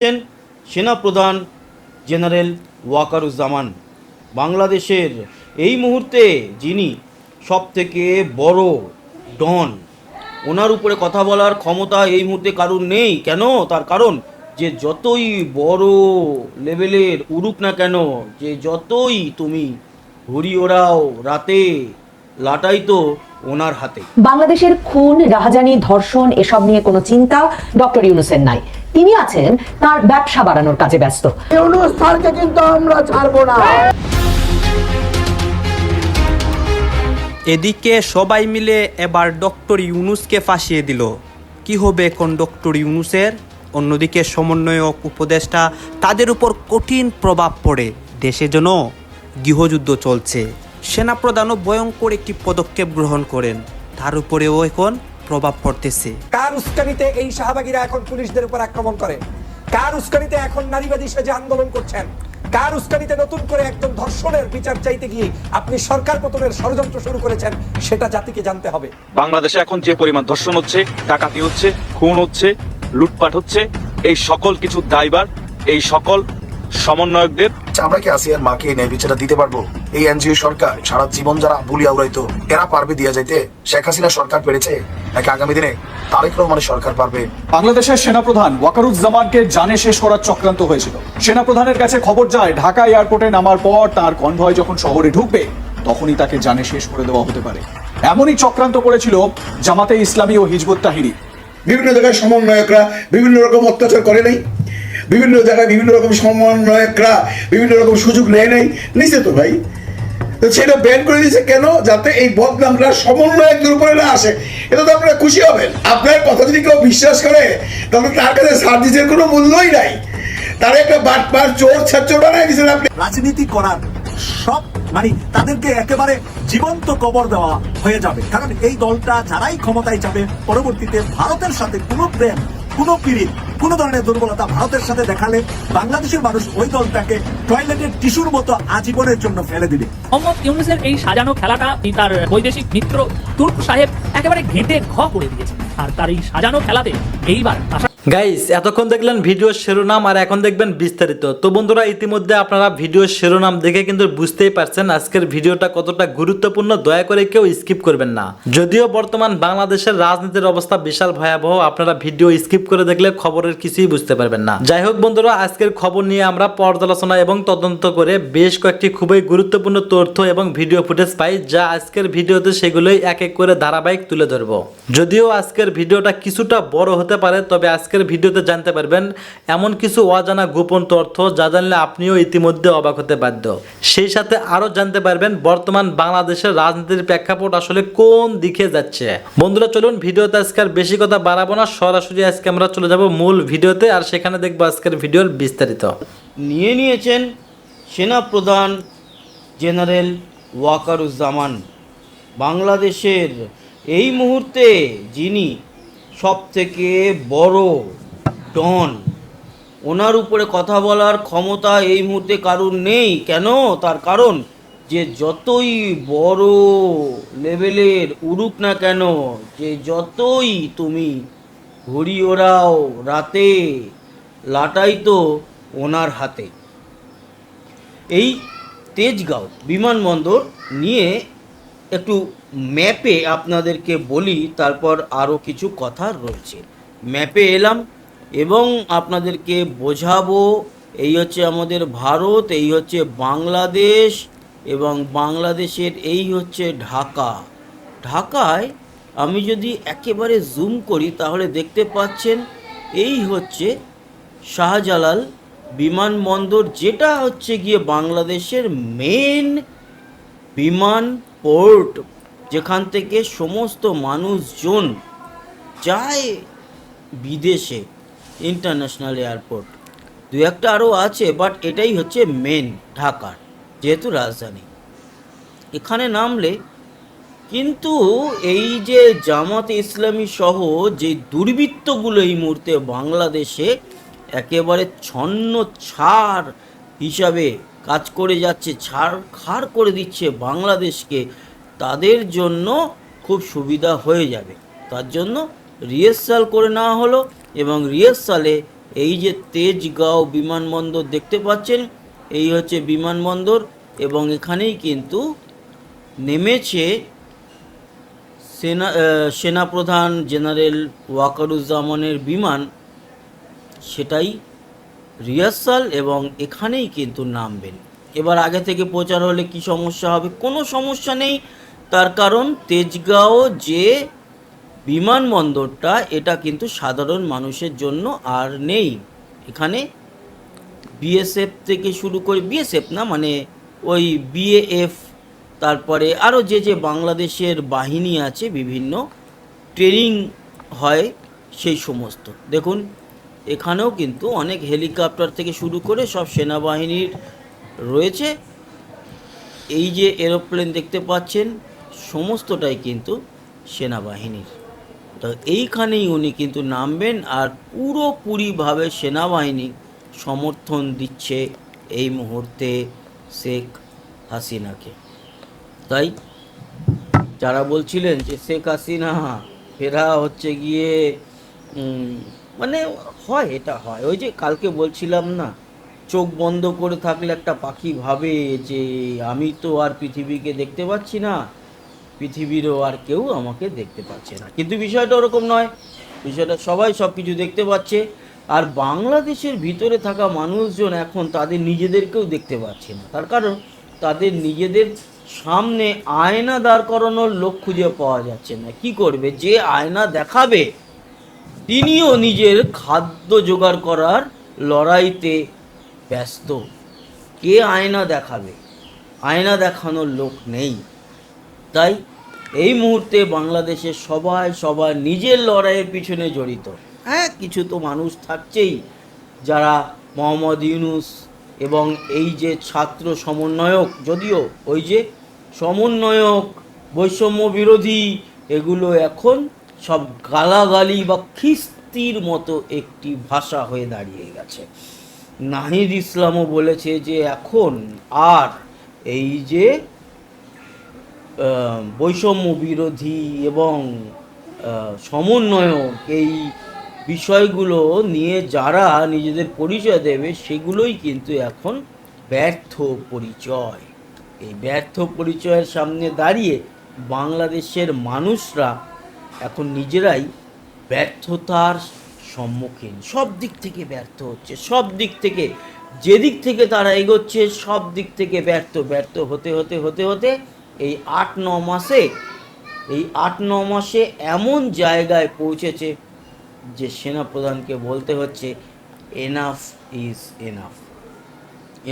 হচ্ছেন সেনাপ্রধান জেনারেল ওয়াকারুজ্জামান। বাংলাদেশের এই মুহূর্তে যিনি সবথেকে বড় ডন, ওনার উপরে কথা বলার ক্ষমতা এই মুহূর্তে কারণ নেই। কেন? তার কারণ যে যতই বড় লেভেলের উড়ুক না কেন, যে যতই তুমি ঘুড়ি ওড়াও রাতে, লাটাই তো ওনার হাতে। বাংলাদেশের খুন, রাহাজানি, ধর্ষণ এসব নিয়ে কোনো চিন্তা ডক্টর ইউনূসের নাই। তিনি আছেন তার ব্যবসা বাড়ানোর কাজে ব্যস্ত। ইউনূস স্যারকে কিন্তু আমরা ছাড়বো না। এদিকে সবাই মিলে এবার ডক্টর ইউনূসকে ফাঁসিয়ে দিল। কি হবে এখন ডক্টর ইউনূসের? অন্যদিকে সমন্বয়ক, উপদেষ্টা, তাদের উপর কঠিন প্রভাব পড়ে। দেশে যেন গৃহযুদ্ধ চলছে। সেনাপ্রধানও ভয়ঙ্কর একটি পদক্ষেপ গ্রহণ করেন, তার উপরেও এখন প্রভাব পড়তেছে। কার উস্কানিতে এই শাহবাগীরা এখন পুলিশদের উপর আক্রমণ করে? কার উস্কানিতে এখন নারীবাদী সেজে আন্দোলন করছেন? কার উস্কানিতে নতুন করে একজন ধর্ষণের বিচার চাইতে গিয়ে আপনি সরকার পতনের ষড়যন্ত্র শুরু করেছেন? সেটা জাতিকে জানতে হবে। বাংলাদেশে এখন যে পরিমাণ ধর্ষণ হচ্ছে, ডাকাতি হচ্ছে, খুন হচ্ছে, লুটপাট হচ্ছে, এই সকল কিছু দায়ভার এই সকল সমন্বয়কদের। আমরা কি আসিয়ার মাকে ন্যায় বিচারটা দিতে পারবো? এই এনজিও সরকার সারা জীবন যারা বুলিয়া উড়াইতো, এরা পারবে দিয়া যাইতে? শেখ হাসিনা সরকার পেরেছে নাকি আগামী দিনে তারেক রহমানের সরকার পারবে? বাংলাদেশের সেনাপ্রধান ওয়াকারুজ্জামানকে জানে শেষ করার চক্রান্ত হয়েছিল। সেনাপ্রধানের কাছে খবর যায় ঢাকা এয়ারপোর্টে নামার পর তার কনভয় যখন শহরে ঢুকবে তখনই তাকে জানে শেষ করে দেওয়া হতে পারে। এমনই চক্রান্ত করেছিল জামাতে ইসলামী ও হিজবুত তাহরির। বিভিন্ন জায়গায় সমন্বয়করা বিভিন্ন রকম অত্যাচার করে নাই, বিভিন্ন জায়গায় বিভিন্ন রকম সমন্বয়করা বিভিন্ন রকম সুযোগ নেয় নাই, নিচে তো ভাই সেটা ব্যান করে দিয়েছে। কেন? যাতে এই বদনামটা সমন্বয়কদের উপরে না আসে। এটা তো আপনারা খুশি হবেন। আপনার কথা যদি কেউ বিশ্বাস করে তাহলে তার কাছে সার্ভিসের কোনো মূল্যই নাই। তারা একটা বাটপার চোর ছাত্র বানায় দিয়েছেন আপনি। রাজনীতি করার সব তাদেরকে একেবারে জীবন্ত কবর দেওয়া হয়ে যাবে। কারণ এই দলটা যারাই ক্ষমতায় যাবে পরবর্তীতে ভারতের সাথে কোনো প্রেম, কোনো পীড়িত, কোনো ধরনের দুর্বলতা ভারতের সাথে দেখালে বাংলাদেশের মানুষ ওই দলটাকে টয়লেটের টিস্যুর মতো আজীবনের জন্য ফেলে দিবে। মোহাম্মদ ইউনূসের এই সাজানো খেলাটা তার বৈদেশিক মিত্র তুর্ক সাহেব একেবারে ঘেঁটে ঘ করে দিয়েছে। আর তার এই সাজানো খেলাতে এইবার গাইস, এতক্ষণ দেখলেন ভিডিওর শিরোনাম আর এখন দেখবেন বিস্তারিত। তো বন্ধুরা, ইতিমধ্যে আপনারা ভিডিওর শিরোনাম দেখে কিন্তু বুঝতেই পারছেন আজকের ভিডিওটা কতটা গুরুত্বপূর্ণ। দয়া করে কেউ স্কিপ করবেন না। যদিও বর্তমান বাংলাদেশের রাজনীতির অবস্থা বিশাল ভয়াবহ, আপনারা ভিডিও স্কিপ করে দেখলে খবরের কিছুই বুঝতে পারবেন না। যাই হোক বন্ধুরা, আজকের খবর নিয়ে আমরা পর্যালোচনা এবং তদন্ত করে বেশ কয়েকটি খুবই গুরুত্বপূর্ণ তথ্য এবং ভিডিও ফুটেজ পাই, যা আজকের ভিডিওতে সেগুলোই এক এক করে ধারাবাহিক তুলে ধরবো। যদিও আজকের ভিডিওটা কিছুটা বড় হতে পারে, তবে আজকের ভিডিওতে জানতে পারবেন এমন কিছু অজানা গোপন তথ্য যা জানলে আপনিও ইতিমধ্যে অবাক হতে বাধ্য। সেই সাথে আরো জানতে পারবেন বর্তমান বাংলাদেশের রাজনীতির প্রেক্ষাপট আসলে কোন দিকে যাচ্ছে। বন্ধুরা চলুন, ভিডিওতে আজকে আর বেশি কথা বাড়াবো না, সরাসরি আজকে আমরা চলে যাব মূল ভিডিওতে, আর সেখানে দেখবো আজকের ভিডিওর বিস্তারিত। নিয়েছেন সেনাপ্রধান জেনারেল ওয়াকারুজ্জামান। বাংলাদেশের এই মুহূর্তে যিনি সবথেকে বড় ডন, ওনার উপরে কথা বলার ক্ষমতা এই মুহূর্তে কারণ নেই। কেন? তার কারণ যে যতই বড় লেভেলের উড়ুক না কেন, যে যতই তুমি ঘুড়ি ওড়াও রাতে, লাটাই তো ওনার হাতে। এই তেজগাঁও বিমানবন্দর নিয়ে একটু ম্যাপে আপনাদেরকে বলি, তারপর আরও কিছু কথা রয়েছে। ম্যাপে এলাম এবং আপনাদেরকে বোঝাবো। এই হচ্ছে আমাদের ভারত, এই হচ্ছে বাংলাদেশ, এবং বাংলাদেশের এই হচ্ছে ঢাকা। ঢাকায় আমি যদি একেবারে জুম করি তাহলে দেখতে পাচ্ছেন এই হচ্ছে শাহজালাল বিমানবন্দর, যেটা হচ্ছে গিয়ে বাংলাদেশের মেন বিমান পোর্ট, যেখান থেকে সমস্ত মানুষজন যায় বিদেশে। ইন্টারন্যাশনাল এয়ারপোর্ট দু একটা আরও আছে, বাট এটাই হচ্ছে মেন ঢাকার, যেহেতু রাজধানী। এখানে নামলে কিন্তু এই যে জামাতে ইসলামী সহ যে দুর্বৃত্তগুলো এই মুহূর্তে বাংলাদেশে একেবারে ছন্ন ছাড় হিসাবে কাজ করে যাচ্ছে, ছাড়খাড় করে দিচ্ছে বাংলাদেশকে, তাদের জন্য খুব সুবিধা হয়ে যাবে। তার জন্য রিহার্সাল করে নেওয়া হলো এবং রিহার্সালে এই যে তেজগাঁও বিমানবন্দর দেখতে পাচ্ছেন, এই হচ্ছে বিমানবন্দর এবং এখানেই কিন্তু নেমেছে সেনাপ্রধান জেনারেল ওয়াকারুজ্জামানের বিমান, সেটাই রিহার্সাল এবং এখানেই কিন্তু নামবেন। এবার আগে থেকে প্রচার হলে কি সমস্যা হবে? কোনো সমস্যা নেই, তার কারণ তেজগাঁও যে বিমানবন্দরটা এটা কিন্তু সাধারণ মানুষের জন্য আর নেই। এখানে বিএসএফ থেকে শুরু করে, বিএসএফ না মানে ওই বিএএফ, তারপরে আরও যে বাংলাদেশের বাহিনী আছে, বিভিন্ন ট্রেনিং হয় সেই সমস্ত। দেখুন এখানেও কিন্তু অনেক হেলিকপ্টার থেকে শুরু করে সব সেনাবাহিনীর রয়েছে। এই যে এরোপ্লেন দেখতে পাচ্ছেন সমস্তটাই কিন্তু সেনাবাহিনীর। তো এইখানেই উনি কিন্তু নামবেন আর পুরোপুরিভাবে সেনাবাহিনী সমর্থন দিচ্ছে এই মুহূর্তে শেখ হাসিনাকে। তাই যারা বলছিলেন যে শেখ হাসিনা ফেরা হচ্ছে গিয়ে মানে হয়, এটা হয়, ওই যে কালকে বলছিলাম না, চোখ বন্ধ করে থাকলে একটা পাখি ভাবে যে আমি তো আর পৃথিবীকে দেখতে পাচ্ছি না, পৃথিবীরও আর কেউ আমাকে দেখতে পাচ্ছে না। কিন্তু বিষয়টা ওরকম নয়, বিষয়টা সবাই সব কিছু দেখতে পাচ্ছে। আর বাংলাদেশের ভিতরে থাকা মানুষজন এখন তাদের নিজেদেরকেও দেখতে পাচ্ছে না, তার কারণ তাদের নিজেদের সামনে আয়না দাঁড় করানোর লোক খুঁজে পাওয়া যাচ্ছে না। কি করবে? যে আয়না দেখাবে তিনিও নিজের খাদ্য জোগাড় করার লড়াইতে ব্যস্ত। কে আয়না দেখাবে? আয়না দেখানোর লোক নেই। তাই এই মুহূর্তে বাংলাদেশের সবাই নিজের লড়াইয়ের পিছনে জড়িত। হ্যাঁ, কিছু তো মানুষ থাকছেই যারা মোহাম্মদ ইউনূস এবং এই যে ছাত্র সমন্বয়ক, যদিও ওই যে সমন্বয়ক, বৈষম্য বিরোধী, এগুলো এখন সব গালাগালি বা খিস্তির মতো একটি ভাষা হয়ে দাঁড়িয়ে গেছে। নাহিদ ইসলামও বলেছে যে এখন আর এই যে বৈষম্য বিরোধী এবং সমন্বয়ক, এই বিষয়গুলো নিয়ে যারা নিজেদের পরিচয় দেবে সেগুলোই কিন্তু এখন ব্যর্থ পরিচয়। এই ব্যর্থ পরিচয়ের সামনে দাঁড়িয়ে বাংলাদেশের মানুষরা এখন নিজেরাই ব্যর্থতার সম্মুখীন, সব দিক থেকে ব্যর্থ হচ্ছে, সব দিক থেকে যেদিক থেকে তারা এগোচ্ছে সব দিক থেকে ব্যর্থ হতে এই 8-9 মাসে এমন জায়গায় পৌঁছেছে যে সেনাপ্রধানকে বলতে হচ্ছে এনাফ ইজ এনাফ।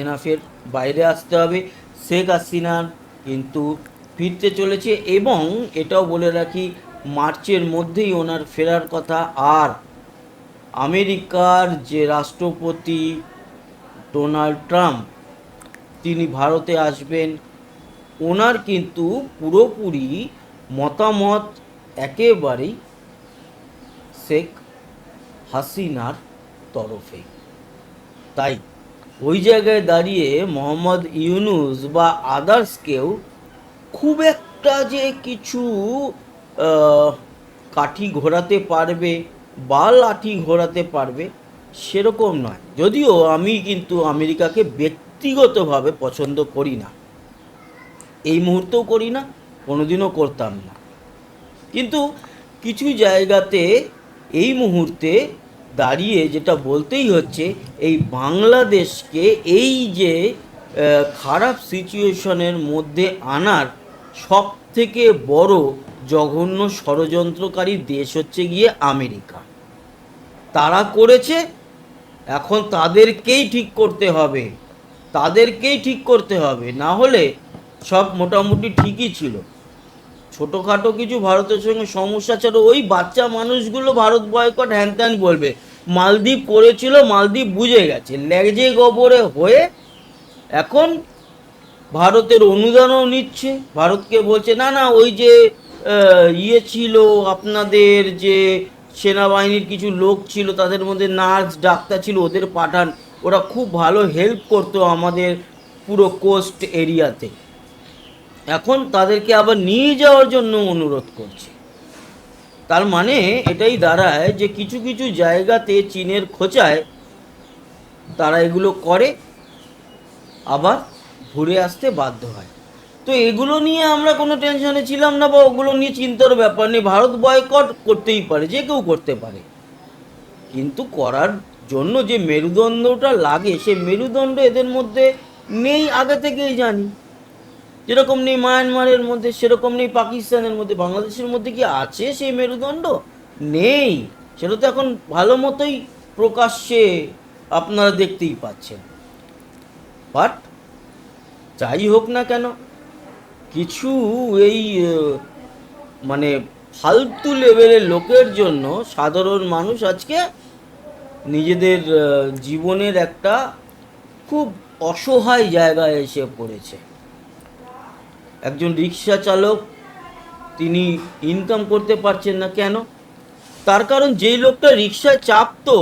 এনাফের বাইরে আসতে হবে। শেখ হাসিনার কিন্তু ফিরতে চলেছে এবং এটাও বলে রাখি মার্চের মধ্যেই ওনার ফেরার কথা। আর আমেরিকার যে রাষ্ট্রপতি ডোনাল্ড ট্রাম্প, তিনি ভারতে আসবেন, ওনার কিন্তু পুরোপুরি মতামত একেবারেই শেখ হাসিনার তরফে। তাই ওই জায়গায় দাঁড়িয়ে মোহাম্মদ ইউনূস বা আদার্সকেও খুব একটা যে কিছু কাঠি ঘোরাতে পারবে বা লাঠি ঘোরাতে পারবে সেরকম নয়। যদিও আমি কিন্তু আমেরিকাকে ব্যক্তিগতভাবে পছন্দ করি না, এই মুহূর্তেও করি না, কোনোদিনও করতাম না, কিন্তু কিছু জায়গাতে এই মুহূর্তে দাঁড়িয়ে যেটা বলতেই হচ্ছে, এই বাংলাদেশকে এই যে খারাপ সিচুয়েশনের মধ্যে আনার সব থেকে বড় জঘন্য ষড়যন্ত্রকারী দেশ হচ্ছে গিয়ে আমেরিকা। তারা করেছে, এখন তাদেরকেই ঠিক করতে হবে, না হলে সব মোটামুটি ঠিকই ছিল। ছোটোখাটো কিছু ভারতের সঙ্গে সমস্যা ছিল, ওই বাচ্চা মানুষগুলো ভারত বয়কট হ্যান ত্যান বলবে। মালদ্বীপ করেছিল, মালদ্বীপ বুঝে গেছে, লেজে গোবরে হয়ে এখন ভারতের অনুদানও নিচ্ছে। ভারতকে বলছে না ওই যে ছিল আপনাদের যে সেনাবাহিনীর কিছু লোক ছিল, তাদের মধ্যে নার্স ডাক্তার ছিল, ওদের পাঠান, ওরা খুব ভালো হেল্প করতো আমাদের পুরো কোস্ট এরিয়াতে। এখন তাদেরকে আবার নিয়ে যাওয়ার জন্য অনুরোধ করছে। তার মানে এটাই দাঁড়ায় যে কিছু কিছু জায়গাতে চীনের খোঁচায় তারা এগুলো করে, আবার ঘুরে আসতে বাধ্য হয়। তো এগুলো নিয়ে আমরা কোনো টেনশনে ছিলাম না, বা ওগুলো নিয়ে চিন্তার ব্যাপার নেই। ভারত বয়কট করতেই পারে, যে কেউ করতে পারে, কিন্তু করার জন্য যে মেরুদণ্ডটা লাগে সে মেরুদণ্ড এদের মধ্যে নেই, আগে থেকেই জানি। যেরকম নেই মায়ানমারের মধ্যে, সেরকম নেই পাকিস্তানের মধ্যে। বাংলাদেশের মধ্যে কি আছে সেই মেরুদণ্ড? নেই। সেটা তো এখন ভালো মতোই প্রকাশ্যে আপনারা দেখতেই পাচ্ছেন। বাট যাই হোক না কেন, কিছু এই মানে ফালতু লেভেলের লোকের জন্য সাধারণ মানুষ আজকে নিজেদের জীবনের একটা খুব অসহায় জায়গায় এসে পড়েছে। একজন রিক্সা চালক, তিনি ইনকাম করতে পারছেন না। কেন? তার কারণ যেই লোকটা রিক্সায় চাপতো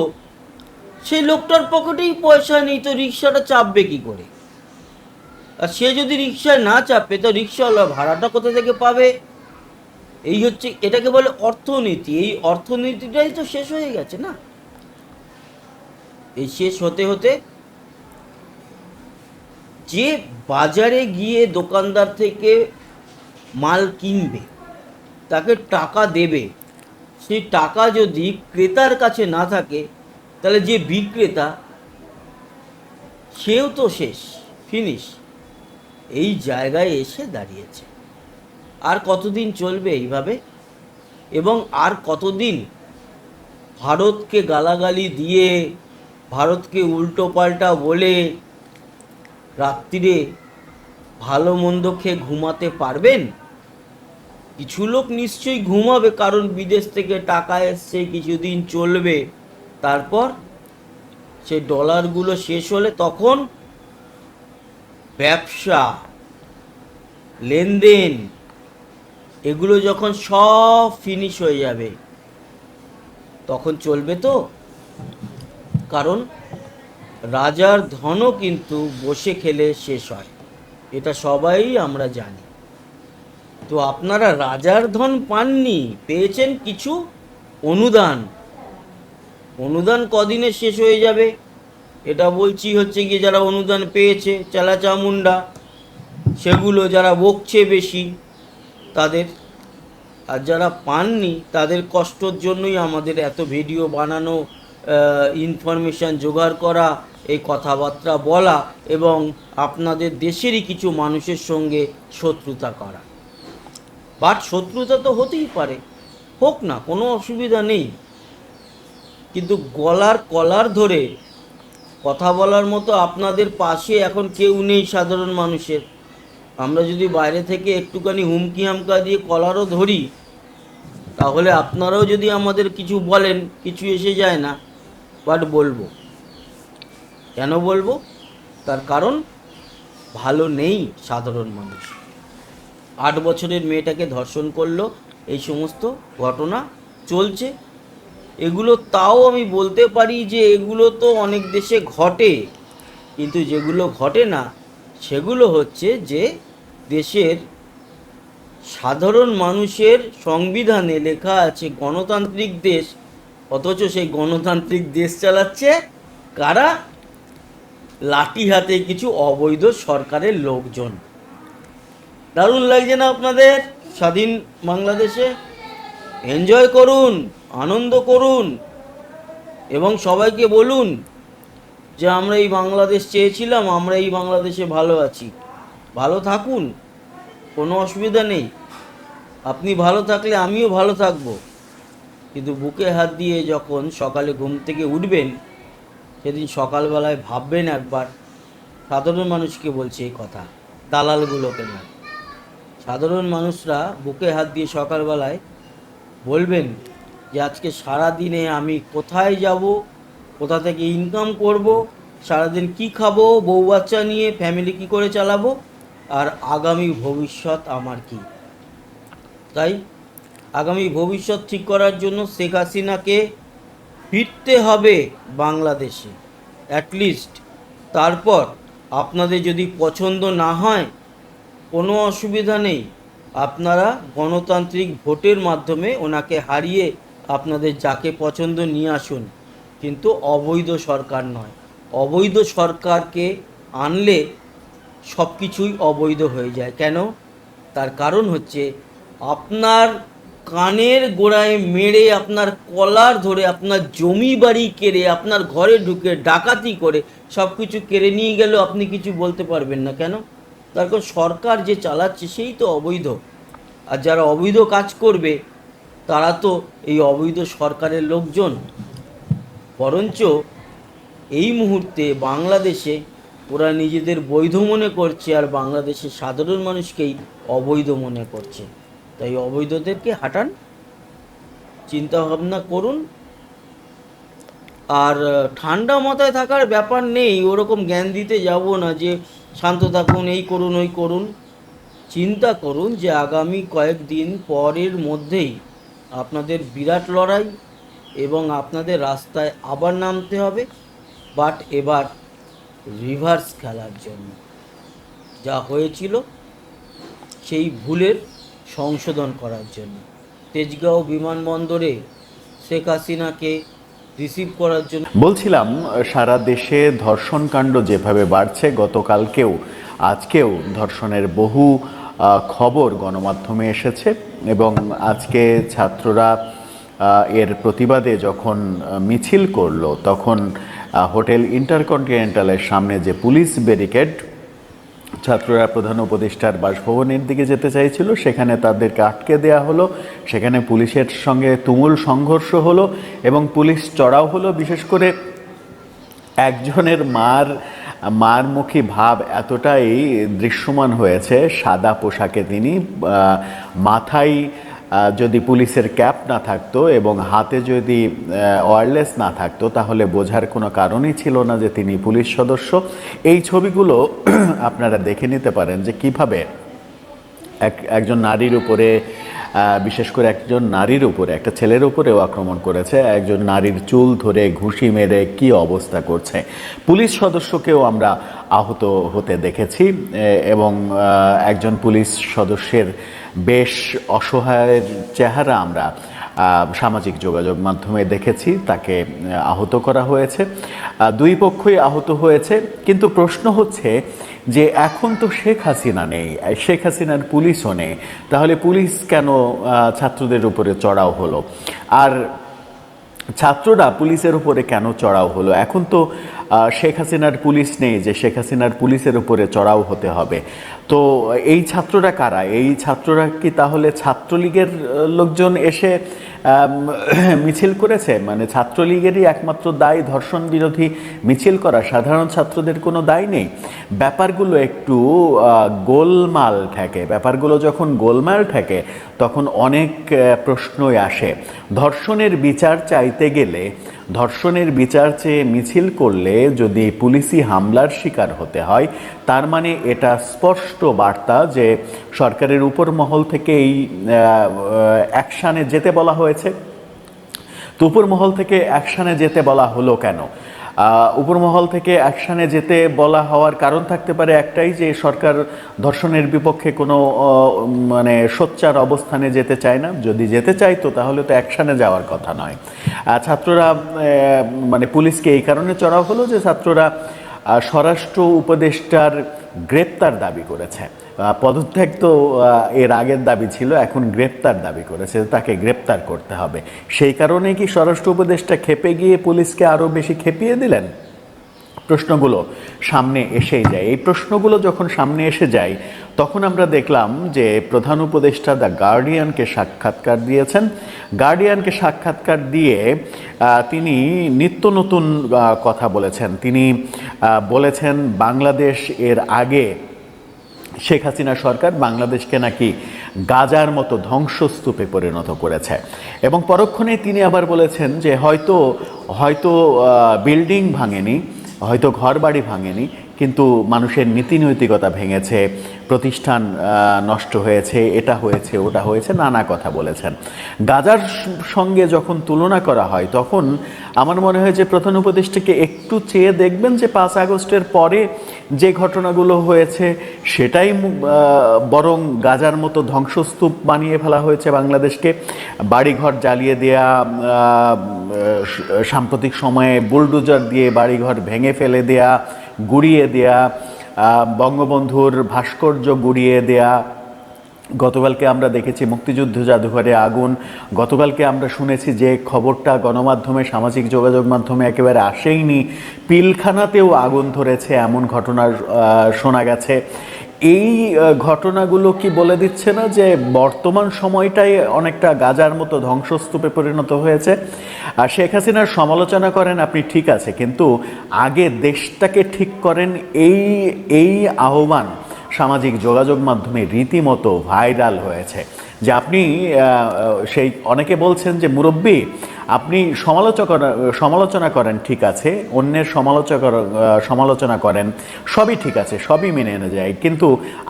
সেই লোকটার পকেটেই পয়সা নেই, তো রিক্সাটা চাপবে কি করে? আর সে যদি রিক্সায় না চাপে তো রিক্সাওয়ালা ভাড়াটা কোথা থেকে পাবে? এই হচ্ছে, এটাকে বলে অর্থনীতি। এই অর্থনীতিটাই তো শেষ হয়ে গেছে না। এই শেষ হতে হতে যে বাজারে গিয়ে দোকানদার থেকে মাল কিনবে, তাকে টাকা দেবে, সেই টাকা যদি ক্রেতার কাছে না থাকে তাহলে যে বিক্রেতা সেও তো শেষ, ফিনিশ। এই জায়গায় এসে দাঁড়িয়েছে। আর কতদিন চলবে এইভাবে? এবং আর কতদিন ভারতকে গালাগালি দিয়ে, ভারতকে উল্টো পাল্টা বলে রাত্রিরে ভালো মন্দ খেয়ে ঘুমাতে পারবেন? কিছু লোক নিশ্চয়ই ঘুমাবে, কারণ বিদেশ থেকে টাকা এসছে, কিছুদিন চলবে, তারপর সেই ডলারগুলো শেষ হলে তখন ব্যবসা, লেনদেন, এগুলো যখন সব ফিনিশ হয়ে যাবে তখন চলবে তো। কারণ রাজার ধনও কিন্তু বসে খেলে শেষ হয়, এটা সবাই আমরা জানি। তো আপনারা রাজার ধন পাননি, পেয়েছেন কিছু অনুদান। অনুদান কদিনে শেষ হয়ে যাবে এটা বলছি হচ্ছে গিয়ে যারা অনুদান পেয়েছে চালাচামুন্ডা, সেগুলো যারা বকছে বেশি তাদের, আর যারা পাননি তাদের কষ্টর জন্যই আমাদের এত ভিডিও বানানো, ইনফরমেশান জোগাড় করা, এই কথাবার্তা বলা, এবং আপনাদের দেশেরই কিছু মানুষের সঙ্গে শত্রুতা করা। বাট শত্রুতা তো হতেই পারে, হোক না, কোনো অসুবিধা নেই, কিন্তু গলার কলার ধরে কথা বলার মতো আপনাদের পাশে এখন কেউ নেই সাধারণ মানুষের। আমরা যদি বাইরে থেকে একটুখানি হুমকি হামকা দিয়ে কলারও ধরি, তাহলে আপনারাও যদি আমাদের কিছু বলেন, কিছু এসে যায় না। বাট বলবো, কেন বলবো? তার কারণ ভালো নেই সাধারণ মানুষ। 8 বছরের মেয়েটাকে ধর্ষণ করলো, এই সমস্ত ঘটনা চলছে। এগুলো তাও আমি বলতে পারি যে এগুলো তো অনেক দেশে ঘটে, কিন্তু যেগুলো ঘটে না সেগুলো হচ্ছে যে দেশের সাধারণ মানুষের সংবিধানে লেখা আছে গণতান্ত্রিক দেশ, অথচ সেই গণতান্ত্রিক দেশ চালাচ্ছে কারা? লাঠি হাতে কিছু অবৈধ সরকারের লোকজন। দারুণ লাগছে না আপনাদের? স্বাধীন বাংলাদেশে এনজয় করুন, আনন্দ করুন, এবং সবাইকে বলুন যে আমরা এই বাংলাদেশ চেয়েছিলাম, আমরা এই বাংলাদেশে ভালো আছি। ভালো থাকুন, কোনো অসুবিধা নেই। আপনি ভালো থাকলে আমিও ভালো থাকবো। কিন্তু বুকে হাত দিয়ে যখন সকালে ঘুম থেকে উঠবেন, সেদিন সকালবেলায় ভাববেন একবার, সাধারণ মানুষকে বলছে এই কথা, দালালগুলোকে না। সাধারণ মানুষরা বুকে হাত দিয়ে সকালবেলায় বলবেন যে আজকে সারা দিনে আমি কোথায় যাব, কোথা থেকে ইনকাম করব, সারাদিন কি খাবো, বউ বাচ্চা নিয়ে ফ্যামিলি কি করে চালাবো, আর আগামী ভবিষ্যৎ আমার কি। তাই আগামী ভবিষ্যৎ ঠিক করার জন্য শেখ হাসিনাকে ফিরতে হবে বাংলাদেশে অ্যাটলিস্ট। তারপর আপনাদের যদি পছন্দ না হয় কোনো অসুবিধা নেই, আপনারা গণতান্ত্রিক ভোটের মাধ্যমে ওনাকে হারিয়ে আপনাদের যাকে পছন্দ নিয়ে আসুন, কিন্তু অবৈধ সরকার নয়। অবৈধ সরকারকে আনলে সব কিছুই অবৈধ হয়ে যায়। কেন? তার কারণ হচ্ছে আপনার কানের গোড়ায় মেরে, আপনার কলার ধরে, আপনার জমি বাড়ি কেড়ে, আপনার ঘরে ঢুকে ডাকাতি করে সব কিছু কেড়ে নিয়ে গেলেও আপনি কিছু বলতে পারবেন না। কেন? তার কারণ সরকার যে চালাচ্ছে সেই তো অবৈধ। আর যারা অবৈধ কাজ করবে তারা তো এই অবৈধ সরকারের লোকজন। বরঞ্চ এই মুহূর্তে বাংলাদেশে ওরা নিজেদের বৈধ মনে করছে আর বাংলাদেশের সাধারণ মানুষকেই অবৈধ মনে করছে। তাই অবৈধদেরকে হাঁটান, চিন্তা ভাবনা করুন। আর ঠান্ডা মাথায় থাকার ব্যাপার নেই, ওরকম জ্ঞান দিতে যাব না যে শান্ত থাকুন, এই করুন ওই করুন। চিন্তা করুন যে আগামী কয়েকদিন পরের মধ্যেই আপনাদের বিরাট লড়াই এবং আপনাদের রাস্তায় আবার নামতে হবে, বাট এবার রিভার্স খেলার জন্য। যা হয়েছিল সেই ভুলের সংশোধন করার জন্য। তেজগাঁও বিমানবন্দরে শেখ হাসিনাকে রিসিভ করার জন্য। বলছিলাম, সারা দেশে ধর্ষণ কাণ্ড যেভাবে বাড়ছে, গতকালকেও আজকেও ধর্ষণের বহু খবর গণমাধ্যমে এসেছে এবং আজকে ছাত্ররা এর প্রতিবাদে যখন মিছিল করলো তখন হোটেল ইন্টারকন্টিনেন্টালের সামনে যে পুলিশ ব্যারিকেড, ছাত্ররা প্রধান উপদেষ্টার বাসভবনের দিকে যেতে চাইছিল, সেখানে তাদেরকে আটকে দেয়া হলো। সেখানে পুলিশের সঙ্গে তুমুল সংঘর্ষ হলো এবং পুলিশ চড়াও হলো। বিশেষ করে একজনের মারমুখী ভাব এতটাই দৃশ্যমান হয়েছে, সাদা পোশাকে তিনি, মাথায় যদি পুলিশের ক্যাপ না থাকতো এবং হাতে যদি ওয়্যারলেস না থাকতো তাহলে বোঝার কোনো কারণই ছিল না যে তিনি পুলিশ সদস্য। এই ছবিগুলো আপনারা দেখে নিতে পারেন যে কিভাবে একজন নারীর উপরে, বিশেষ করে একজন নারীর উপরে, একটা ছেলের উপরেও আক্রমণ করেছে, একজন নারীর চুল ধরে ঘুষি মেরে কি অবস্থা করছে। পুলিশ সদস্যকেও আমরা আহত হতে দেখেছি এবং একজন পুলিশ সদস্যের বেশ অসহায়ের চেহারা আমরা সামাজিক যোগাযোগ মাধ্যমে দেখেছি, তাকে আহত করা হয়েছে। দুই পক্ষই আহত হয়েছে, কিন্তু প্রশ্ন হচ্ছে যে এখন তো শেখ হাসিনা নেই, শেখ হাসিনার পুলিশও নেই, তাহলে পুলিশ কেন ছাত্রদের উপরে চড়াও হলো? আর ছাত্ররা পুলিশের উপরে কেন চড়াও হলো? এখন তো শেখ হাসিনার পুলিশ নেই যে শেখ হাসিনার পুলিশের উপরে চড়াও হতে হবে। তো এই ছাত্ররা কারা? এই ছাত্ররা কি তাহলে ছাত্রলীগের লোকজন এসে মিছিল করেছে? মানে ছাত্রলীগেরই একমাত্র দায় ধর্ষণ বিরোধী মিছিল করা, সাধারণ ছাত্রদের কোনো দায় নেই? ব্যাপারগুলো একটু গোলমাল থাকে। ব্যাপারগুলো যখন গোলমাল থাকে তখন অনেক প্রশ্নই আসে। ধর্ষণের বিচার চাইতে গেলে, ধর্ষণের বিচার চেয়ে মিছিল করলে যদি পুলিশি হামলার শিকার হতে হয়, তার মানে এটা স্পষ্ট বার্তা যে সরকারের উপর মহল থেকে এই অ্যাকশানে যেতে বলা হয়েছে। তো উপর মহল থেকে অ্যাকশানে যেতে বলা হলো কেন? উপরমহল থেকে অ্যাকশানে যেতে বলা হওয়ার কারণ থাকতে পারে একটাই, যে সরকার ধর্ষণের বিপক্ষে কোনো মানে সোচ্চার অবস্থানে যেতে চায় না। যদি যেতে চাইতো তাহলে তো অ্যাকশানে যাওয়ার কথা নয়। ছাত্ররা মানে পুলিশকে এই কারণে চড়াও হলো যে ছাত্ররা স্বরাষ্ট্র উপদেষ্টার গ্রেপ্তার দাবি করেছে। পদত্যাগ তো এর আগের দাবি ছিল, এখন গ্রেপ্তার দাবি করেছে, তাকে গ্রেপ্তার করতে হবে। সেই কারণে কি স্বরাষ্ট্র উপদেষ্টা খেপে গিয়ে পুলিশকে আরও বেশি খেপিয়ে দিলেন? প্রশ্নগুলো সামনে এসেই যায়। এই প্রশ্নগুলো যখন সামনে এসে যায় তখন আমরা দেখলাম যে প্রধান উপদেষ্টা দ্য গার্ডিয়ানকে সাক্ষাৎকার দিয়েছেন। গার্ডিয়ানকে সাক্ষাৎকার দিয়ে তিনি নিত্য নতুন কথা বলেছেন। তিনি বলেছেন বাংলাদেশ এর আগে শেখ হাসিনা সরকার বাংলাদেশকে নাকি গাজার মতো ধ্বংসস্তূপে পরিণত করেছে, এবং পরক্ষণেই তিনি আবার বলেছেন যে হয়তো বিল্ডিং ভাঙেনি, হয়তো ঘর বাড়ি ভাঙেনি, কিন্তু মানুষের নীতি নৈতিকতা ভেঙেছে, প্রতিষ্ঠান নষ্ট হয়েছে, এটা হয়েছে ওটা হয়েছে, নানা কথা বলেছেন। গাজার সঙ্গে যখন তুলনা করা হয় তখন আমার মনে হয় যে প্রধান উপদেষ্টাকে একটু চেয়ে দেখবেন যে 5 আগস্টের পরে যে ঘটনাগুলো হয়েছে সেটাই বরং গাজার মতো ধ্বংসস্তূপ বানিয়ে ফেলা হয়েছে বাংলাদেশকে। বাড়িঘর জ্বালিয়ে দেয়া, সাম্প্রতিক সময়ে বুলডোজার দিয়ে বাড়িঘর ভেঙে ফেলে দেয়া, গুড়িয়ে দেয়া, বঙ্গবন্ধুর ভাস্কর্য গুড়িয়ে দেয়া। গতকালকে আমরা দেখেছি মুক্তিযুদ্ধ জাদুঘরে আগুন। গতকালকে আমরা শুনেছি যে খবরটা গণমাধ্যমে, সামাজিক যোগাযোগ মাধ্যমে একেবারে আসেইনি, পিলখানাতেও আগুন ধরেছে, এমন ঘটনা শোনা গেছে। এই ঘটনাগুলো কি বলে দিচ্ছে না যে বর্তমান সময়টাই অনেকটা গাজার মতো ধ্বংসস্তূপে পরিণত হয়েছে? আর শেখ হাসিনার সমালোচনা করেন আপনি, ঠিক আছে, কিন্তু আগে দেশটাকে ঠিক করেন, এই আহ্বান সামাজিক যোগাযোগ মাধ্যমে রীতিমতো ভাইরাল হয়েছে। যে আপনি সেই অনেকে বলছেন যে মুরব্বী আপনি সমালোচনা করেন, ঠিক আছে, অন্যের সমালোচনা করেন, সবই ঠিক আছে, সবই মেনে এনে যায়, কিন্তু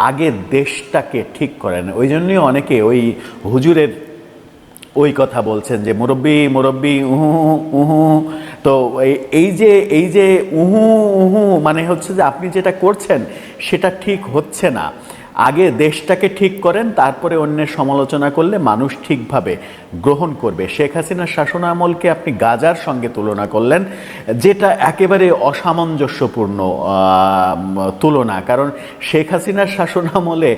আগে দেশটাকে ঠিক করেন। ওই জন্যই অনেকে ওই হুজুরের ওই কথা বলছেন যে মুরব্বি উহু উহু। তো এই যে উহু উহু মানে হচ্ছে যে আপনি যেটা করছেন সেটা ঠিক হচ্ছে না। আগে দেশটাকে ঠিক করেন, তারপরে অন্যের সমালোচনা করলে মানুষ ঠিকভাবে গ্রহণ করবে। শেখ হাসিনার শাসনামলকে আপনি গাজার সঙ্গে তুলনা করলেন, যেটা একেবারে অসামঞ্জস্যপূর্ণ তুলনা। কারণ শেখ হাসিনার শাসনামলে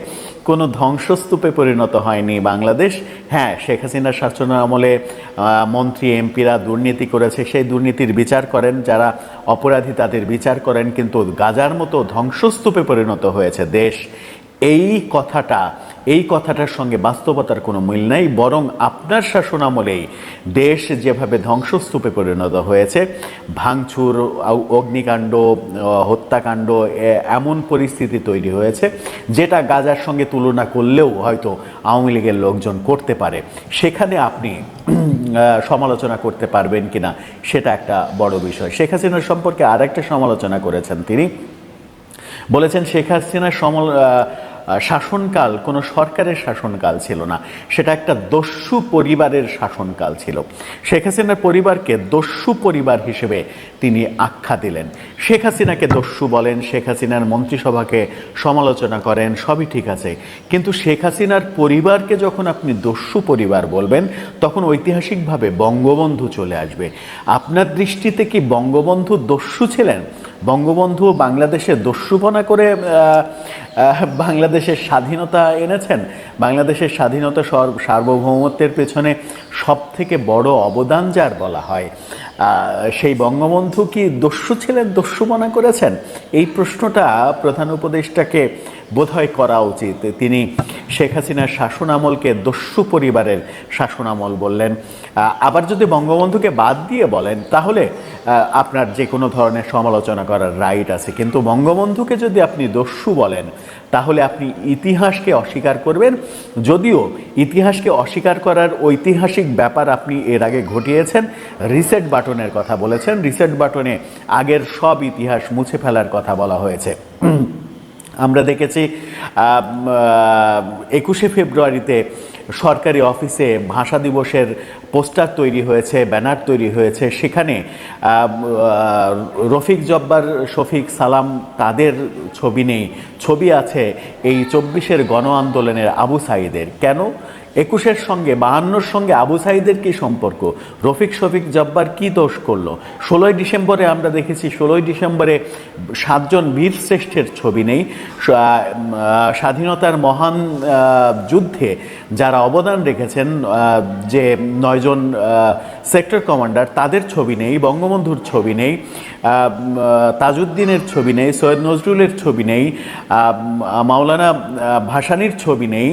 কোনো ধ্বংসস্তূপে পরিণত হয়নি বাংলাদেশ। হ্যাঁ, শেখ হাসিনার শাসনামলে মন্ত্রী এমপিরা দুর্নীতি করেছে, সেই দুর্নীতির বিচার করেন, যারা অপরাধী তাদের বিচার করেন, কিন্তু গাজার মতো ধ্বংসস্তূপে পরিণত হয়েছে দেশ। এই কথাটার সঙ্গে বাস্তবতার কোনো মিল নাই। বরং আপনার শাসনামলেই দেশ যেভাবে ধ্বংসস্তূপে পরিণত হয়েছে, ভাঙচুর, অগ্নিকাণ্ড, হত্যাকাণ্ড, এমন পরিস্থিতি তৈরি হয়েছে যেটা গাজার সঙ্গে তুলনা করলেও হয়তো আওয়ামী লীগের লোকজন করতে পারে। সেখানে আপনি সমালোচনা করতে পারবেন কিনা সেটা একটা বড় বিষয়। শেখ হাসিনার সম্পর্কে আর একটা সমালোচনা করেছেন তিনি, বলেছেন শেখ হাসিনার শাসনকাল কোনো সরকারের শাসনকাল ছিল না, সেটা একটা দস্যু পরিবারের শাসনকাল ছিল। শেখ হাসিনার পরিবারকে দস্যু পরিবার হিসেবে তিনি আখ্যা দিলেন। শেখ হাসিনাকে দস্যু বলেন, শেখ হাসিনার মন্ত্রিসভাকে সমালোচনা করেন, সবই ঠিক আছে, কিন্তু শেখ হাসিনার পরিবারকে যখন আপনি দস্যু পরিবার বলবেন তখন ঐতিহাসিকভাবে বঙ্গবন্ধু চলে আসবে। আপনার দৃষ্টিতে কি বঙ্গবন্ধু দস্যু ছিলেন? বঙ্গবন্ধু বাংলাদেশে দস্যুপনা করে বাংলাদেশের স্বাধীনতা এনেছেন? বাংলাদেশের স্বাধীনতা সার্বভৌমত্বের পেছনে সব থেকে বড় অবদান যার বলা হয়, সেই বঙ্গবন্ধু কি দস্যু ছিলেন, দস্যুপনা করেছেন? এই প্রশ্নটা প্রধান উপদেষ্টাকে বোধহয় করা উচিত। তিনি শেখ হাসিনার শাসনামলকে দস্যু পরিবারের শাসনামল বললেন। আবার যদি বঙ্গবন্ধুকে বাদ দিয়ে বলেন তাহলে আপনার যে কোনো ধরনের সমালোচনা করার রাইট আছে, কিন্তু বঙ্গবন্ধুকে যদি আপনি দস্যু বলেন তাহলে আপনি ইতিহাসকে অস্বীকার করবেন। যদিও ইতিহাসকে অস্বীকার করার ঐতিহাসিক ব্যাপার আপনি এর আগে ঘটিয়েছেন, রিসেট বাটনের কথা বলেছেন, রিসেট বাটনে আগের সব ইতিহাস মুছে ফেলার কথা বলা হয়েছে। আমরা দেখেছি 21শে ফেব্রুয়ারিতে সরকারি অফিসে ভাষা দিবসের পোস্টার তৈরি হয়েছে, ব্যানার তৈরি হয়েছে, সেখানে রফিক জব্বার, শফিক সালাম তাদের ছবি নেই, ছবি আছে এই 24-এর গণ আন্দোলনের আবু সাঈদের। কেন? 21-এর সঙ্গে 52-র সঙ্গে আবু সাঈদের কী সম্পর্ক? শফিক জব্বার কি দোষ করলো? 16ই ডিসেম্বরে আমরা দেখেছি, 16ই ডিসেম্বরে 7 জন বীর শ্রেষ্ঠের ছবি নেই, স্বাধীনতার মহান যুদ্ধে যারা অবদান রেখেছেন, যে 9 জন সেক্টর কমান্ডার, তাদের ছবি নেই, বঙ্গবন্ধুর ছবি নেই, তাজউদ্দিনের ছবি নেই, সৈয়দ নজরুলের ছবি নেই, মাওলানা ভাসানীর ছবি নেই,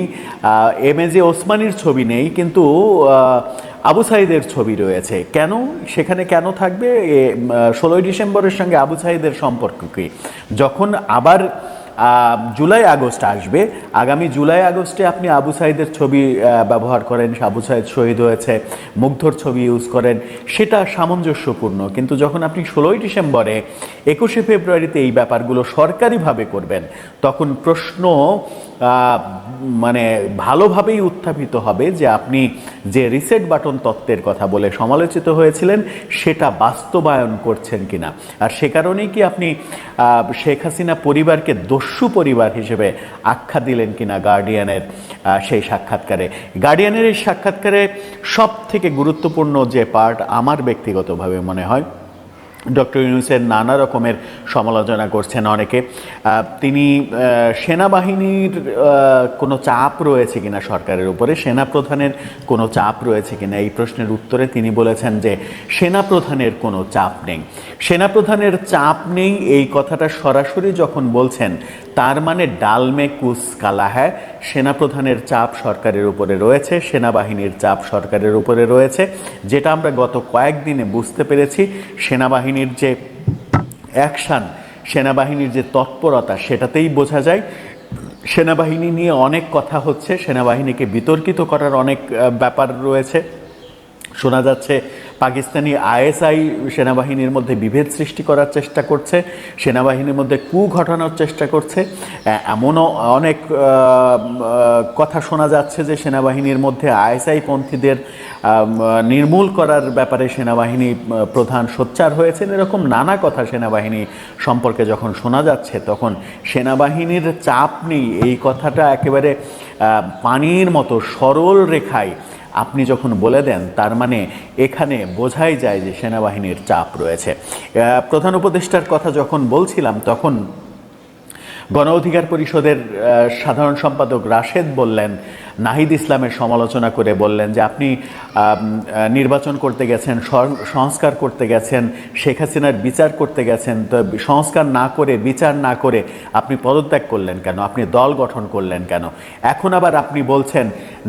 এমএজে ওসমানীর ছবি নেই, কিন্তু আবু সাঈদের ছবি রয়েছে। কেন? সেখানে কেন থাকবে? 16ই ডিসেম্বরের সঙ্গে আবু সাঈদের সম্পর্ক কী? যখন আবার জুলাই আগস্ট আসবে, আগামী জুলাই আগস্টে আপনি আবু সাইদের ছবি ব্যবহার করেন, আবু সাইদ শহীদ হয়েছে, মুগ্ধর ছবি ইউজ করেন, সেটা সামঞ্জস্যপূর্ণ। কিন্তু যখন আপনি 16ই ডিসেম্বরে 21শে ফেব্রুয়ারিতে এই ব্যাপারগুলো সরকারিভাবে করবেন, তখন প্রশ্ন মানে ভালোভাবেই উত্থাপিত হবে যে আপনি যে রিসেট বাটন তত্ত্বের কথা বলে সমালোচিত হয়েছিলেন সেটা বাস্তবায়ন করছেন কিনা। আর সে কারণেই কি আপনি শেখ হাসিনা পরিবারকে দস্যু পরিবার হিসেবে আখ্যা দিলেন কিনা গার্ডিয়ানের সেই সাক্ষাৎকারে। গার্ডিয়ানের এই সাক্ষাৎকারে সব থেকে গুরুত্বপূর্ণ যে পার্ট আমার ব্যক্তিগতভাবে মনে হয়, ডক্টর ইউনূসের নানা রকমের সমালোচনা করছেন অনেকে। তিনি সেনাবাহিনীর কোনো চাপ রয়েছে কিনা সরকারের উপরে, সেনাপ্রধানের কোনো চাপ রয়েছে কিনা, এই প্রশ্নের উত্তরে তিনি বলেছেন যে সেনাপ্রধানের কোনো চাপ নেই। সেনাপ্রধানের চাপ নেই এই কথাটা সরাসরি যখন বলছেন, তার মানে ডাল মে কুছ কালা হ্যায়। সেনাপ্রধানের চাপ সরকারের উপরে রয়েছে, সেনাবাহিনীর চাপ সরকারের উপরে রয়েছে, যেটা আমরা গত কয়েকদিনে বুঝতে পেরেছি। সেনাবাহিনীর যে অ্যাকশান, সেনাবাহিনীর যে তৎপরতা, সেটাতেই বোঝা যায়। সেনাবাহিনী নিয়ে অনেক কথা হচ্ছে, সেনাবাহিনীকে বিতর্কিত করার অনেক ব্যাপার রয়েছে। শোনা যাচ্ছে পাকিস্তানি আইএসআই সেনাবাহিনীর মধ্যে বিভেদ সৃষ্টি করার চেষ্টা করছে, সেনাবাহিনীর মধ্যে কু ঘটানোর চেষ্টা করছে। এমনও অনেক কথা শোনা যাচ্ছে যে সেনাবাহিনীর মধ্যে আইএসআই পন্থীদের নির্মূল করার ব্যাপারে সেনাবাহিনী প্রধান সোচ্চার হয়েছেন। এরকম নানা কথা সেনাবাহিনী সম্পর্কে যখন শোনা যাচ্ছে, তখন সেনাবাহিনীর চাপ নেই এই কথাটা একেবারে পানির মতো সরল রেখায় আপনি যখন বলে দেন, তার মানে এখানে বোঝাই যায় যে সেনাবাহিনীর চাপ রয়েছে। প্রধান উপদেষ্টার কথা যখন বলছিলাম, তখন গণ অধিকার পরিষদের সাধারণ সম্পাদক রাশেদ বললেন, নাহিদ ইসলামের সমালোচনা করে বললেন যে আপনি নির্বাচন করতে গেছেন, সংস্কার করতে গেছেন, শেখ হাসিনার বিচার করতে গেছেন, তো সংস্কার না করে, বিচার না করে আপনি পদত্যাগ করলেন কেন, আপনি দল গঠন করলেন কেন? এখন আবার আপনি বলছেন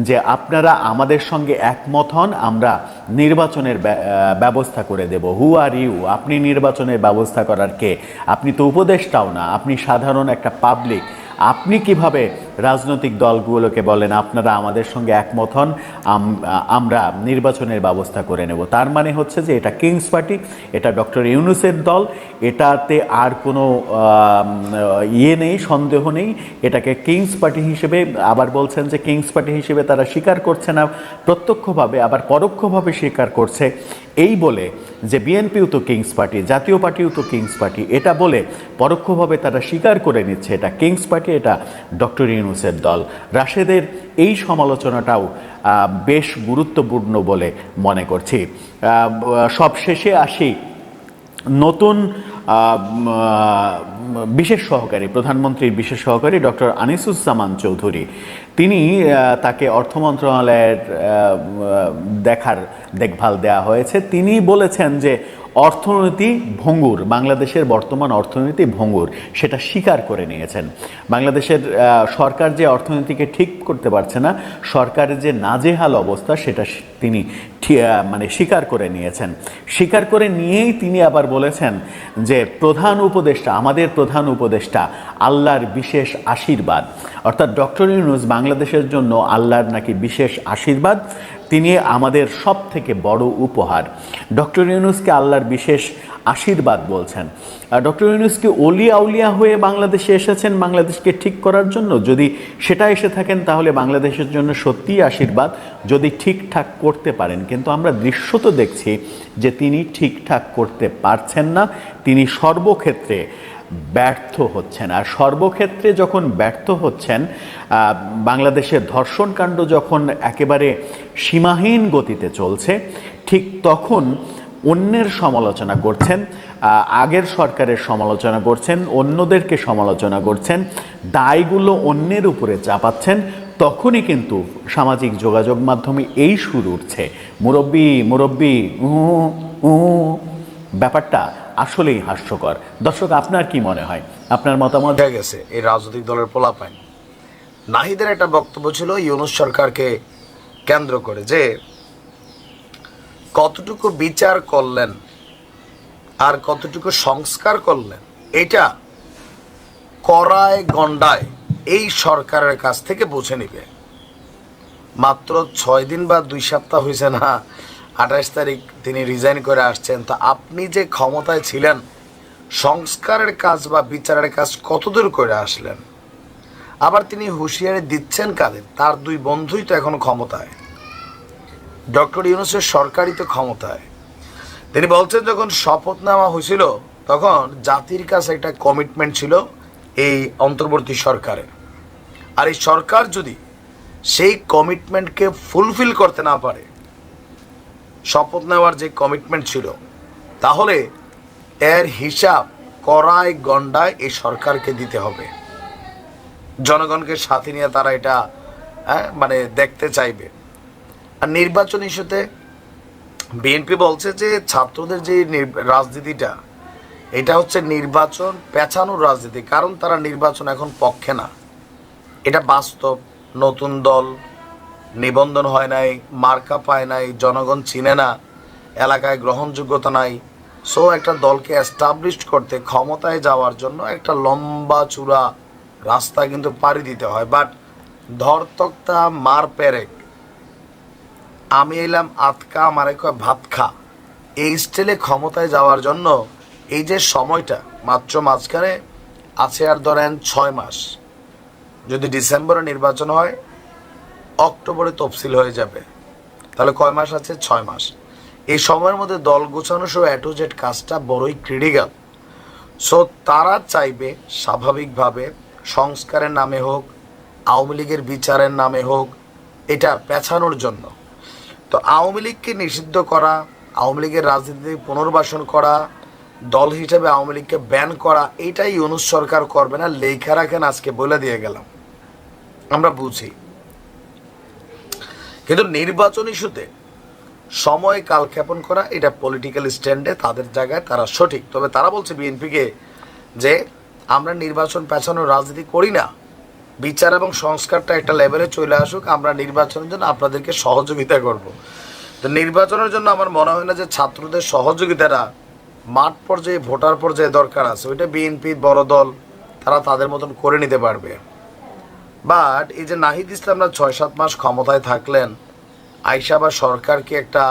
যে আপনারা আমাদের সঙ্গে একমত হন, আমরা নির্বাচনের ব্যবস্থা করে দেব। হু আর ইউ? আপনি নির্বাচনের ব্যবস্থা করার কে? আপনি তো উপদেষ্টাও না, আপনি সাধারণ একটা পাবলিক। আপনি কিভাবে রাজনৈতিক দলগুলোকে বলেন আপনারা আমাদের সঙ্গে একমত হন, আমরা নির্বাচনের ব্যবস্থা করে নেব? তার মানে হচ্ছে যে এটা কিংস পার্টি, এটা ডক্টর ইউনূসের দল, এটাতে আর কোনো নেই, সন্দেহ নেই। এটাকে কিংস পার্টি হিসেবে আবার বলছেন যে কিংস পার্টি হিসেবে তারা স্বীকার করছে না প্রত্যক্ষভাবে, আবার পরোক্ষভাবে স্বীকার করছে। এই বলে যে বিএনপিও তো কিংস পার্টি, জাতীয় পার্টিও তো কিংস পার্টি, এটা বলে পরোক্ষভাবে তারা স্বীকার করে নিচ্ছে এটা কিংস পার্টি, এটা ডক্টর ইউনূসের দল। রাশেদের এই সমালোচনাটাও বেশ গুরুত্বপূর্ণ বলে মনে করছি। সবশেষে আসি নতুন বিশেষ সহকারী, প্রধানমন্ত্রীর বিশেষ সহকারী ডক্টর আনিসুজ্জামান চৌধুরী, তিনি তাকে অর্থ মন্ত্রণালয়ের দেখভাল দেওয়া হয়েছে। তিনি বলেছেন যে অর্থনীতি ভঙ্গুর, বাংলাদেশের বর্তমান অর্থনীতি ভঙ্গুর, সেটা স্বীকার করে নিয়েছেন। বাংলাদেশের সরকার যে অর্থনীতিকে ঠিক করতে পারছে না, সরকারের যে নাজেহাল অবস্থা, সেটা তিনি মানে স্বীকার করে নিয়েছেন। স্বীকার করে নিয়েই তিনি আবার বলেছেন যে প্রধান উপদেষ্টা, আমাদের প্রধান উপদেষ্টা আল্লাহর বিশেষ আশীর্বাদ, অর্থাৎ ডক্টর ইউনূস বাংলাদেশের জন্য আল্লাহর নাকি বিশেষ আশীর্বাদ, তিনি আমাদের সব থেকে বড় উপহার। ডক্টর ইউনূসকে আল্লাহর বিশেষ আশীর্বাদ বলছেন। ডক্টর ইউনূস কি ওলি আউলিয়া হয়ে বাংলাদেশে এসেছেন বাংলাদেশকে ঠিক করার জন্য? যদি সেটা এসে থাকেন তাহলে বাংলাদেশের জন্য সত্যিই আশীর্বাদ, যদি ঠিকঠাক করতে পারেন। কিন্তু আমরা দৃশ্য তো দেখছি যে তিনি ঠিকঠাক করতে পারছেন না, তিনি সর্বক্ষেত্রে ব্যর্থ হচ্ছেন। আর সর্বক্ষেত্রে যখন ব্যর্থ হচ্ছেন, বাংলাদেশের ধর্ষণকাণ্ড যখন একেবারে সীমাহীন গতিতে চলছে, ঠিক তখন অন্যের সমালোচনা করছেন, আগের সরকারের সমালোচনা করছেন, অন্যদেরকে সমালোচনা করছেন, দায়গুলো অন্যের উপরে চাপাচ্ছেন, তখনই কিন্তু সামাজিক যোগাযোগ মাধ্যমে এই সুর উঠছে, মুরব্বি মুরব্বি, ব্যাপারটা আসলেই হাস্যকর। দর্শক, আপনার কি মনে হয়? আপনার মতামত? হয়ে গেছে এই রাজনৈতিক দলের পোলাপাইন। নাহিদের একটা বক্তব্য ছিল ইউনূস সরকারকে কেন্দ্র করে, যে কতটুকু বিচার করলেন আর কতটুকু সংস্কার করলেন, এটা কড়ায় গন্ডায় এই সরকারের কাছ থেকে বুঝে নিবে। মাত্র 6 দিন বা 2 সপ্তাহ হয়েছে না, 28 তারিখ তিনি রিজাইন করে আসছেন। তো আপনি যে ক্ষমতায় ছিলেন, সংস্কারের কাজ বা বিচারের কাজ কতদূর করে আসলেন? আবার তিনি হুঁশিয়ারি দিচ্ছেন কাদের? তার 2 বন্ধুই তো এখন ক্ষমতায়, ডক্টর ইউনূসের সরকারই তো ক্ষমতায়। তিনি বলছেন যখন শপথ নেওয়া হয়েছিল তখন জাতির কাছে একটা কমিটমেন্ট ছিল এই অন্তর্বর্তী সরকারের, আর এই সরকার যদি সেই কমিটমেন্টকে ফুলফিল করতে না পারে, শপথ নেওয়ার যে কমিটমেন্ট ছিল, তাহলে এর হিসাব কড়ায় গন্ডায় এই সরকারকে দিতে হবে। জনগণকে সাথে নিয়ে তারা এটা মানে দেখতে চাইবে। আর নির্বাচন ইস্যুতে বিএনপি বলছে যে ছাত্রদের যে রাজনীতিটা, এটা হচ্ছে নির্বাচন পেছানোর রাজনীতি, কারণ তারা নির্বাচন এখন পক্ষে না। এটা বাস্তব। নতুন দল নিবন্ধন হয় নাই, মার্কা পায় নাই, জনগণ চিনে না, এলাকায় গ্রহণযোগ্যতা নাই। সো একটা দলকে এস্টাবলিশ করতে, ক্ষমতায় যাওয়ার জন্য একটা লম্বা চূড়া রাস্তা কিন্তু পাড়ি দিতে হয়। বাট ধরতক্তা মার পেরেক, আমি এলাম আতকা মারে কয় ভাত খা, এই স্টাইলে ক্ষমতায় যাওয়ার জন্য এই যে সময়টা মাত্র মাঝখানে আছে, আর ধরেন 6 মাস। যদি ডিসেম্বরে নির্বাচন হয়, অক্টোবরে তফসিল হয়ে যাবে, তাহলে কয় মাস আছে? 6 মাস। এই সময়ের মধ্যে দল গোছানো সহ A to Z কাজটা বড়ই ক্রিটিক্যাল। সো তারা চাইবে স্বাভাবিকভাবে সংস্কারের নামে হোক, আওয়ামী লীগের বিচারের নামে হোক, এটা পেছানোর জন্য। তো আওয়ামী লীগকে নিষিদ্ধ করা, আওয়ামী লীগের রাজনীতি পুনর্বাসন করা, দল হিসেবে আওয়ামী লীগকে ব্যান করা, এইটাই ইউনূস সরকার করবে না। লেখা রাখেন, আজকে বলে দিয়ে গেলাম, আমরা বুঝি। কিন্তু নির্বাচন ইস্যুতে সময় কালক্ষেপণ করা, এটা পলিটিক্যাল স্ট্যান্ডে তাদের জায়গায় তারা সঠিক। তবে তারা বলছে বিএনপিকে যে আমরা নির্বাচন পেছানোর রাজনীতি করি না, বিচার এবং সংস্কারটা একটা লেভেলে চলে আসুক, আমরা নির্বাচনের জন্য আপনাদেরকে সহযোগিতা করব। তো নির্বাচনের জন্য আমার মনে হয় না যে ছাত্রদের সহযোগিতাটা মাঠ পর্যায়ে, ভোটার পর্যায়ে দরকার আছে। ওইটা বিএনপি বড় দল, তারা তাদের মতন করে নিতে পারবে। বাট এই যে নাহিদ ইসলামরা 6-7 মাস ক্ষমতায় থাকলেন, আইসা বা সরকারকে একটা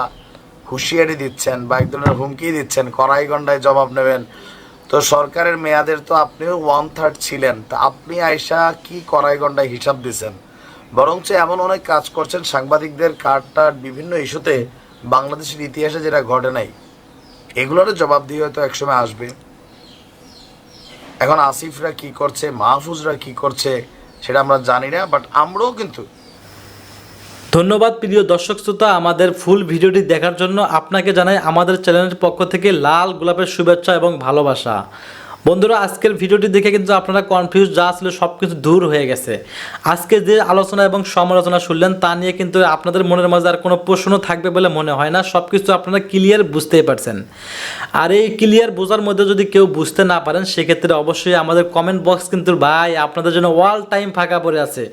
হুঁশিয়ারি দিচ্ছেন বা এক ধরনের হুমকি দিচ্ছেন, কড়াই গন্ডায় জবাব নেবেন। তো সরকারের মেয়াদের তো আপনিও 1/3 ছিলেন, তা আপনি আইসা কি কড়াই গন্ডায় হিসাব দিচ্ছেন? বরঞ্চ এমন অনেক কাজ করছেন, সাংবাদিকদের কার্ডটার বিভিন্ন ইস্যুতে বাংলাদেশের ইতিহাসে যেটা ঘটে নাই, এগুলোর জবাব দিয়ে হয়তো একসময় আসবে। এখন আসিফরা কি করছে, মাহফুজরা কি করছে সেটা আমরা জানি না, বাট আমরাও কিন্তু। ধন্যবাদ প্রিয় দর্শক শ্রোতা, আমাদের ফুল ভিডিওটি দেখার জন্য আপনাকে জানাই আমাদের চ্যানেলের পক্ষ থেকে লাল গোলাপের শুভেচ্ছা এবং ভালোবাসা। বন্ধুরা, আজকের ভিডিওটি দেখে কিন্তু আপনারা কনফিউজ যা ছিল সব কিছু দূর হয়ে গেছে। আজকে যে আলোচনা এবং সমালোচনা শুনলেন তা নিয়ে কিন্তু আপনাদের মনের মাঝে আর কোনো প্রশ্ন থাকবে বলে মনে হয় না। সব কিছু আপনারা ক্লিয়ার বুঝতেই পারছেন। আর এই ক্লিয়ার বোঝার মধ্যে যদি কেউ বুঝতে না পারেন, সেক্ষেত্রে অবশ্যই আমাদের কমেন্ট বক্স কিন্তু ভাই আপনাদের জন্য অল টাইম ফাঁকা পড়ে আছে।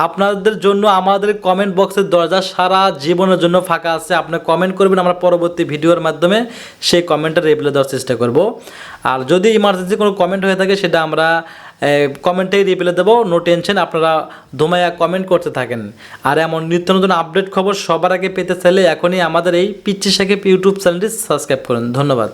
আপনাদের জন্য আমাদের কমেন্ট বক্সের দরজা সারা জীবনের জন্য ফাঁকা আছে। আপনি কমেন্ট করবেন, আমরা পরবর্তী ভিডিওর মাধ্যমে সেই কমেন্টের রিপ্লাই দেওয়ার চেষ্টা করব। আর যদি ইমার্জেন্সি কোনো কমেন্ট হয়ে থাকে, সেটা আমরা কমেন্টেই রিপ্লাই দেবো, নো টেনশন। আপনারা ধুমাইয়া কমেন্ট করতে থাকেন। আর এমন নিত্য নতুন আপডেট খবর সবার আগে পেতে চাইলে এখনই আমাদের এই পিচ্চি সাকিব ইউটিউব চ্যানেলটি সাবস্ক্রাইব করুন। ধন্যবাদ।